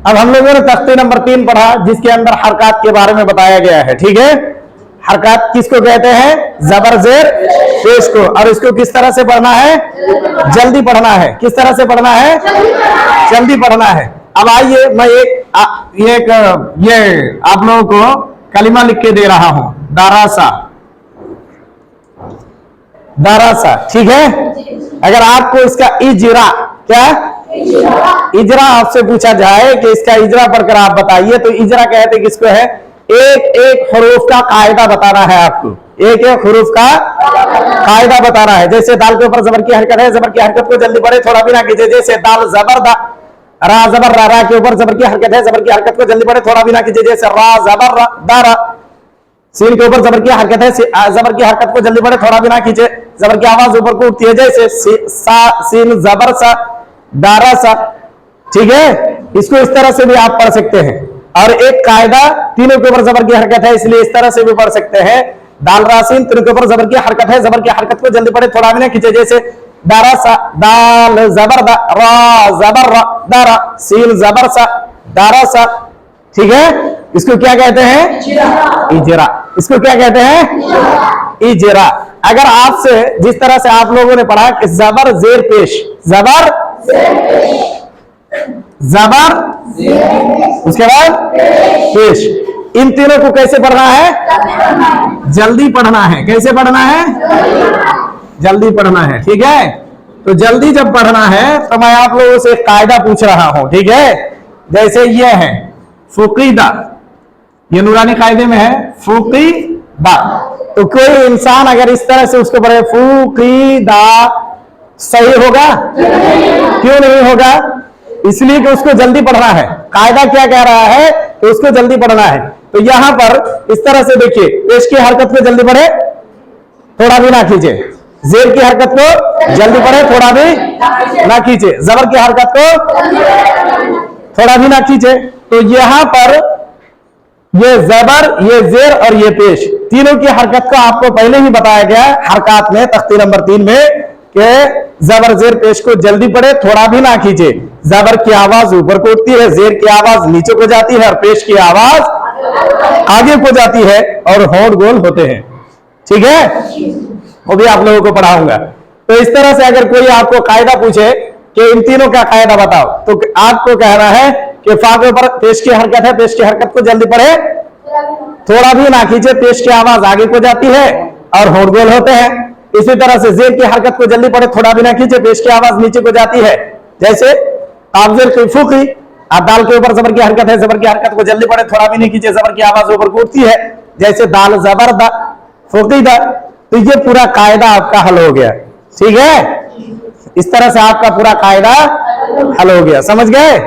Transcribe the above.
अब हम लोगों ने तख्ती नंबर 3 पढ़ा जिसके अंदर हरकत के बारे में बताया गया है। ठीक है, हरकत किसको कहते हैं? जबर जेर पेश को। और इसको किस तरह से पढ़ना है? जल्दी पढ़ना है। किस तरह से पढ़ना है? जल्दी पढ़ना है। अब आइए मैं ये आप लोगों को कलिमा लिख के दे रहा हूं, दारासा। दारासा, ठीक है। अगर आपको इसका इजरा, क्या इजरा आपसे पूछा जाए कि इसका इजरा पढ़कर आप बताइए, तो इजरा कहते किसको है? एक एक हरूफ का कायदा बताना है आपको। एक एक हरूफ का कायदा बताना है। जैसे दाल के ऊपर जबर की हरकत है, जबर की हरकत को जल्दी पढ़े, थोड़ा भी ना कीजिए। जैसे दाल जबर दा, रा जबर रा, रा के ऊपर जबर की हरकत है, जबर की हरकत को जल्दी पढ़े, थोड़ा भी ना कीजिए। जैसे रा जबर रा, दारा, सीन के ऊपर जबर की हरकत है, जबर की हरकत को जल्दी पढ़े, थोड़ा भी ना कीजिए। जबर की आवाज ऊपर को उठती है, जैसे सीन जबर सा, दारा सा। ठीक है, इसको इस तरह से भी आप पढ़ सकते हैं। और एक कायदा, तीनों के ऊपर जबर की हरकत है, इसलिए इस तरह से भी पढ़ सकते हैं। दाल रासीन, तीनों के ऊपर जबर की हरकत है, जबर की हरकत को जल्दी पढ़े, थोड़ा भी ना खींचे। जैसे दारा सा, दाल जबर दा, रा जबर रा, दारा, सीन जबर सा, दारा सा। ठीक है, इसको क्या कहते हैं? इजरा। इसको क्या कहते हैं? इजरा। अगर आपसे जिस तरह से आप लोगों ने पढ़ा कि जबर जेर पेश, जबर जबर उसके बाद पेश, इन तीनों को कैसे पढ़ना है? जल्दी पढ़ना है। कैसे पढ़ना है? जल्दी पढ़ना है। ठीक है, तो जल्दी जब पढ़ना है तो मैं आप लोगों से एक कायदा पूछ रहा हूं। ठीक है, जैसे ये है फुकीदा, ये नूरानी कायदे में है फुकीदा। तो कोई इंसान अगर इस तरह से उसको पढ़े फुकीदा, सही होगा? क्यों नहीं होगा? इसलिए कि उसको जल्दी पढ़ना है। कायदा क्या कह रहा है? तो उसको जल्दी पढ़ना है। तो यहां पर इस तरह से देखिए, पेश की हरकत को जल्दी पढ़े, थोड़ा भी ना खींचे। जेर की हरकत को जल्दी पढ़े, थोड़ा भी ना खींचे। जबर की हरकत को थोड़ा भी ना खींचे। तो यहां पर ये जबर, ये जेर और ये पेश, तीनों की हरकत को आपको पहले ही बताया गया हरकत में, तख्ती नंबर 3 में, कि जबर जेर पेश को जल्दी पढ़े, थोड़ा भी ना खींचे। जबर की आवाज ऊपर को उठती है, जेर की आवाज नीचे को जाती है और पेश की आवाज आगे को जाती है और होंठ गोल होते हैं। ठीक है, वो भी आप लोगों को पढ़ाऊंगा। तो इस तरह से अगर कोई आपको कायदा पूछे कि इन तीनों का कायदा बताओ, तो आपको कहना है कि फा के ऊपर पेश की हरकत है, पेश की हरकत को जल्दी पढ़े, थोड़ा भी ना खींचे, पेश की आवाज आगे को जाती है और होंठ गोल होते हैं। इसी तरह से जेर की हरकत को जल्दी पढ़े, थोड़ा भी ना खींचे, पेश की आवाज नीचे को जाती है। जैसे आफजेर की फुकी, दाल के ऊपर जबर की हरकत है, जबर की हरकत को जल्दी पढ़े, थोड़ा भी नहीं खींचे, जबर की आवाज ऊपर को उठती है। जैसे दाल जबर दा, फुकीदा। तो ये पूरा कायदा आपका हल हो गया। ठीक है, इस तरह से आपका पूरा कायदा हल हो गया। समझ गए?